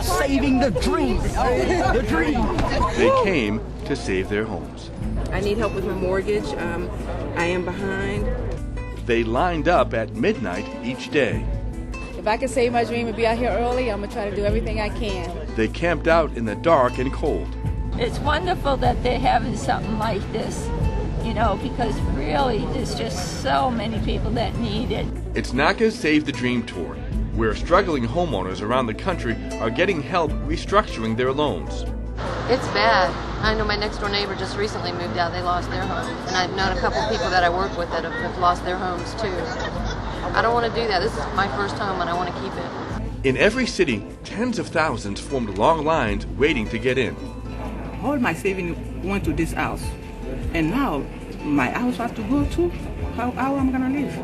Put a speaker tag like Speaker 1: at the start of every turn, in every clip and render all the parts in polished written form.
Speaker 1: are saving the dream. The dream.
Speaker 2: They came to save their homes.
Speaker 3: I need help with my mortgage. I am behind.
Speaker 2: They lined up at midnight each day.
Speaker 4: If I could save my dream and be out here early, I'm going to try to do everything I can.
Speaker 2: They camped out in the dark and cold.
Speaker 5: It's wonderful that they're having something like this, you know, because really there's just so many people that need it.
Speaker 2: It's NACA Save the Dream tour, where struggling homeowners around the country are getting help restructuring their loans.
Speaker 6: It's bad. I know my next door neighbor just recently moved out. They lost their home. And I've known a couple people that I work with that have lost their homes too. I don't want to do that. This is my first home and I want to keep it.
Speaker 2: In every city, tens of thousands formed long lines waiting to get in.
Speaker 3: All my savings went to this house. And now my house has to go to. How am I going to live?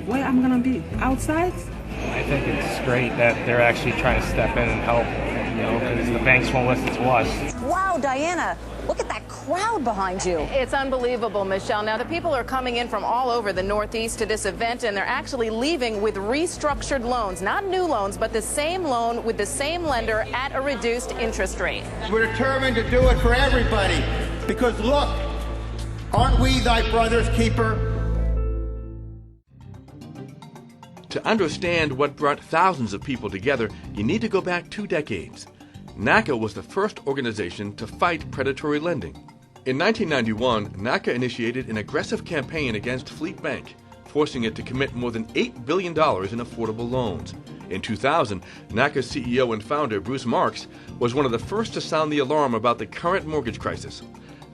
Speaker 3: Where am I going to be? Outside?
Speaker 7: I think it's great that they're actually trying to step in and help, you know, because the banks won't listen to us.
Speaker 8: Wow, Diana, look at that crowd behind you.
Speaker 9: It's unbelievable, Michelle. Now, the people are coming in from all over the Northeast to this event, and they're actually leaving with restructured loans. Not new loans, but the same loan with the same lender at a reduced interest rate.
Speaker 10: We're determined to do it for everybody, because look, aren't we thy brother's keeper?
Speaker 2: To understand what brought thousands of people together, you need to go back 2 decades. NACA was the first organization to fight predatory lending. In 1991, NACA initiated an aggressive campaign against Fleet Bank, forcing it to commit more than $8 billion in affordable loans. In 2000, NACA's CEO and founder, Bruce Marks, was one of the first to sound the alarm about the current mortgage crisis.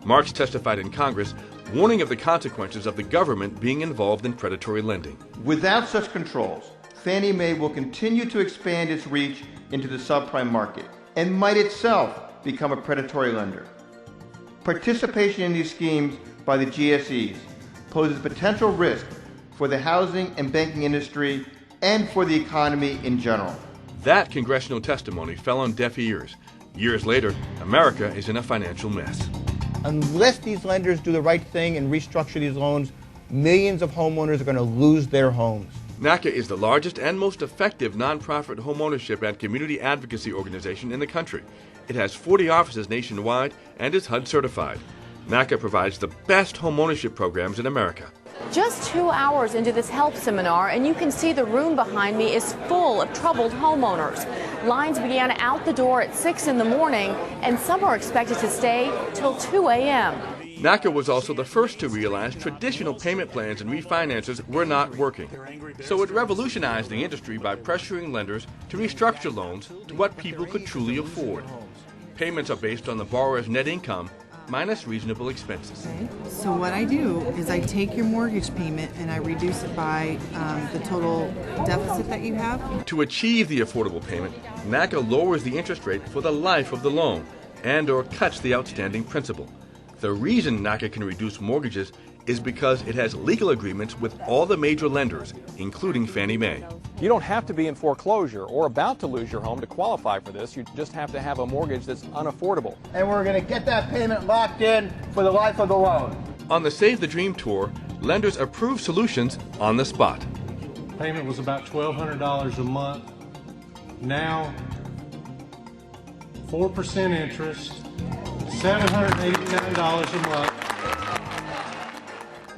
Speaker 2: Marks testified in Congress, warning of the consequences of the government being involved in predatory lending.
Speaker 10: Without such controls, Fannie Mae will continue to expand its reach into the subprime market and might itself become a predatory lender. Participation in these schemes by the GSEs poses potential risk for the housing and banking industry and for the economy in general.
Speaker 2: That congressional testimony fell on deaf ears. Years later, America is in a financial mess.
Speaker 11: Unless these lenders do the right thing and restructure these loans, millions of homeowners are going to lose their homes.
Speaker 2: NACA is the largest and most effective nonprofit homeownership and community advocacy organization in the country. It has 40 offices nationwide and is HUD certified. NACA provides the best homeownership programs in America.
Speaker 9: Just 2 hours into this help seminar, and you can see the room behind me is full of troubled homeowners. Lines began out the door at 6 in the morning, and some are expected to stay till 2 a.m.
Speaker 2: NACA was also the first to realize traditional payment plans and refinances were not working. So it revolutionized the industry by pressuring lenders to restructure loans to what people could truly afford. Payments are based on the borrower's net income minus reasonable expenses.
Speaker 12: So what I do is I take your mortgage payment and I reduce it by the total deficit that you have.
Speaker 2: To achieve the affordable payment, NACA lowers the interest rate for the life of the loan and or cuts the outstanding principal. The reason NACA can reduce mortgages is because it has legal agreements with all the major lenders, including Fannie Mae.
Speaker 13: You don't have to be in foreclosure or about to lose your home to qualify for this. You just have to have a mortgage that's unaffordable.
Speaker 10: And we're going to get that payment locked in for the life of the loan.
Speaker 2: On the Save the Dream tour, lenders approve solutions on the spot.
Speaker 14: Payment was about $1,200 a month. Now, 4% interest, $789 a month.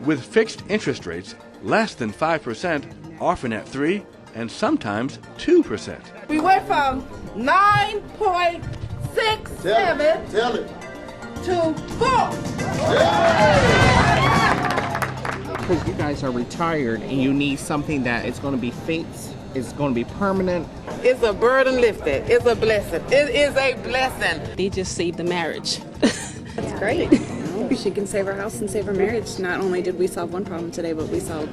Speaker 2: With fixed interest rates, less than 5%, often at 3% and sometimes 2%.
Speaker 3: We went from 9.67 to 4.
Speaker 15: Because you guys are retired and you need something that is going to be fixed, it's going to be permanent.
Speaker 3: It's a burden lifted. It's a blessing. It is a blessing.
Speaker 16: They just saved the marriage.
Speaker 17: That's great. She can save her house and save her marriage. Not only did we solve one problem today, but we solved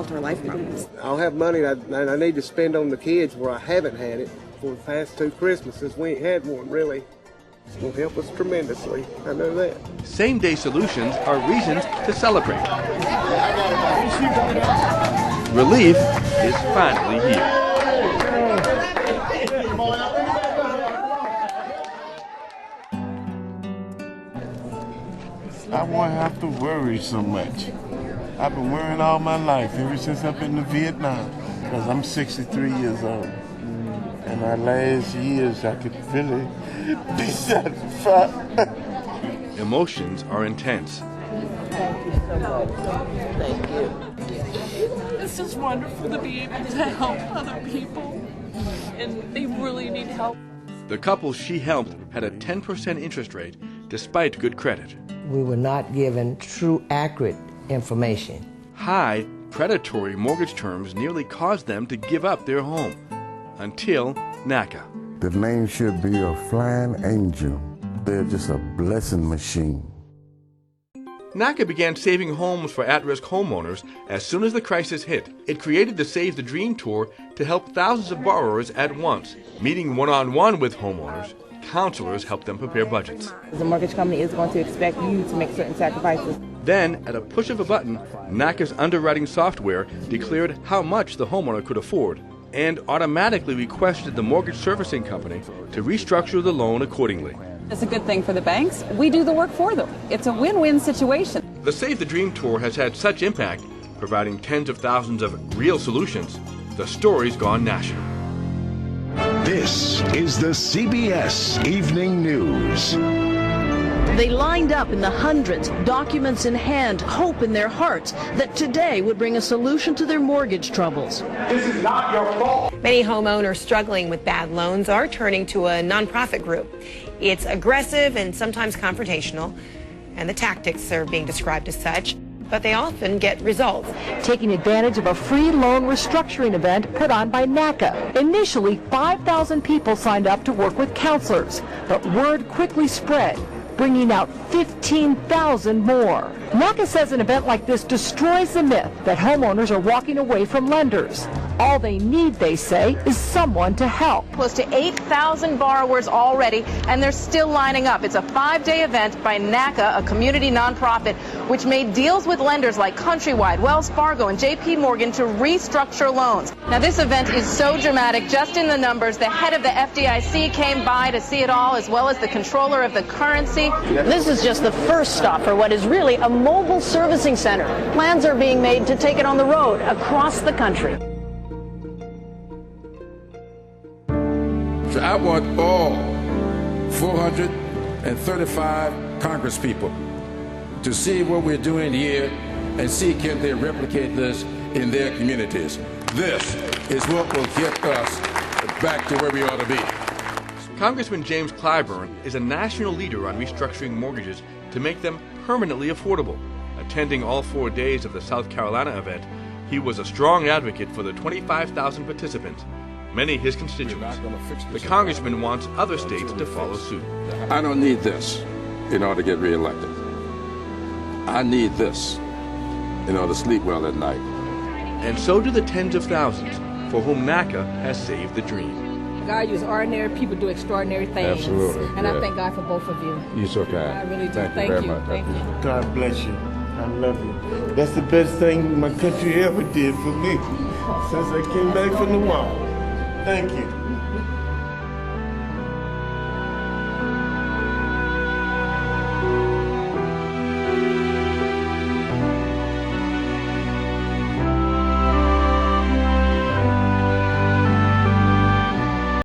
Speaker 17: her life problems.
Speaker 18: I don't have money I need to spend on the kids where I haven't had it for the past 2 Christmases. We ain't had one, really. It's going to help us tremendously. I know that.
Speaker 2: Same-day solutions are reasons to celebrate. Relief is finally here.
Speaker 19: I won't have to worry so much. I've been worrying all my life, ever since I've been to Vietnam, because I'm 63 years old. In my last years, I could really be satisfied.
Speaker 2: Emotions are intense.
Speaker 16: Thank you so much. Thank you.
Speaker 20: It's just wonderful to be able to help other people, and they really need help.
Speaker 2: The couple she helped had a 10% interest rate despite good credit.
Speaker 16: We were not given true, accurate information.
Speaker 2: High, predatory mortgage terms nearly caused them to give up their home. Until NACA.
Speaker 19: The name should be a flying angel. They're just a blessing machine.
Speaker 2: NACA began saving homes for at-risk homeowners as soon as the crisis hit. It created the Save the Dream Tour to help thousands of borrowers at once. Meeting one-on-one with homeowners, counselors help them prepare budgets.
Speaker 21: The mortgage company is going to expect you to make certain sacrifices.
Speaker 2: Then, at a push of a button, NACA's underwriting software declared how much the homeowner could afford and automatically requested the mortgage servicing company to restructure the loan accordingly.
Speaker 22: It's a good thing for the banks. We do the work for them. It's a win-win situation.
Speaker 2: The Save the Dream Tour has had such impact, providing tens of thousands of real solutions. The story's gone national.
Speaker 23: This is the CBS Evening News.
Speaker 24: They lined up in the hundreds, documents in hand, hope in their hearts that today would bring a solution to their mortgage troubles.
Speaker 25: This is not your fault. Many homeowners struggling with bad loans are turning to a nonprofit group. It's aggressive and sometimes confrontational, and the tactics are being described as such, but they often get results.
Speaker 26: Taking advantage of a free loan restructuring event put on by NACA. Initially, 5,000 people signed up to work with counselors, but word quickly spread, bringing out 15,000 more. NACA says an event like this destroys the myth that homeowners are walking away from lenders. All they need, they say, is someone to help.
Speaker 9: Close to 8,000 borrowers already, and they're still lining up. It's a 5-day event by NACA, a community nonprofit, which made deals with lenders like Countrywide, Wells Fargo, and J.P. Morgan to restructure loans. Now, this event is so dramatic, just in the numbers. The head of the FDIC came by to see it all, as well as the controller of the currency.
Speaker 24: This is just the first stop for what is really a mobile servicing center. Plans are being made to take it on the road across the country.
Speaker 27: So I want all 435 congresspeople to see what we're doing here and see can they replicate this in their communities. This is what will get us back to where we ought to be.
Speaker 2: Congressman James Clyburn is a national leader on restructuring mortgages to make them permanently affordable. Attending all 4 days of the South Carolina event, he was a strong advocate for the 25,000 participants, many his constituents. The congressman wants other states to follow suit.
Speaker 27: I don't need this in order to get reelected. I need this in order to sleep well at night.
Speaker 2: And so do the tens of thousands for whom NACA has saved the dream.
Speaker 28: God uses ordinary people to do extraordinary things.
Speaker 19: Absolutely.
Speaker 28: And I thank God for both of you.
Speaker 19: You're so kind.
Speaker 28: I really do.
Speaker 19: Thank you very much.
Speaker 28: Thank you.
Speaker 19: God bless you. I love you. That's the best thing my country ever did for me since I came back from the war. Thank you.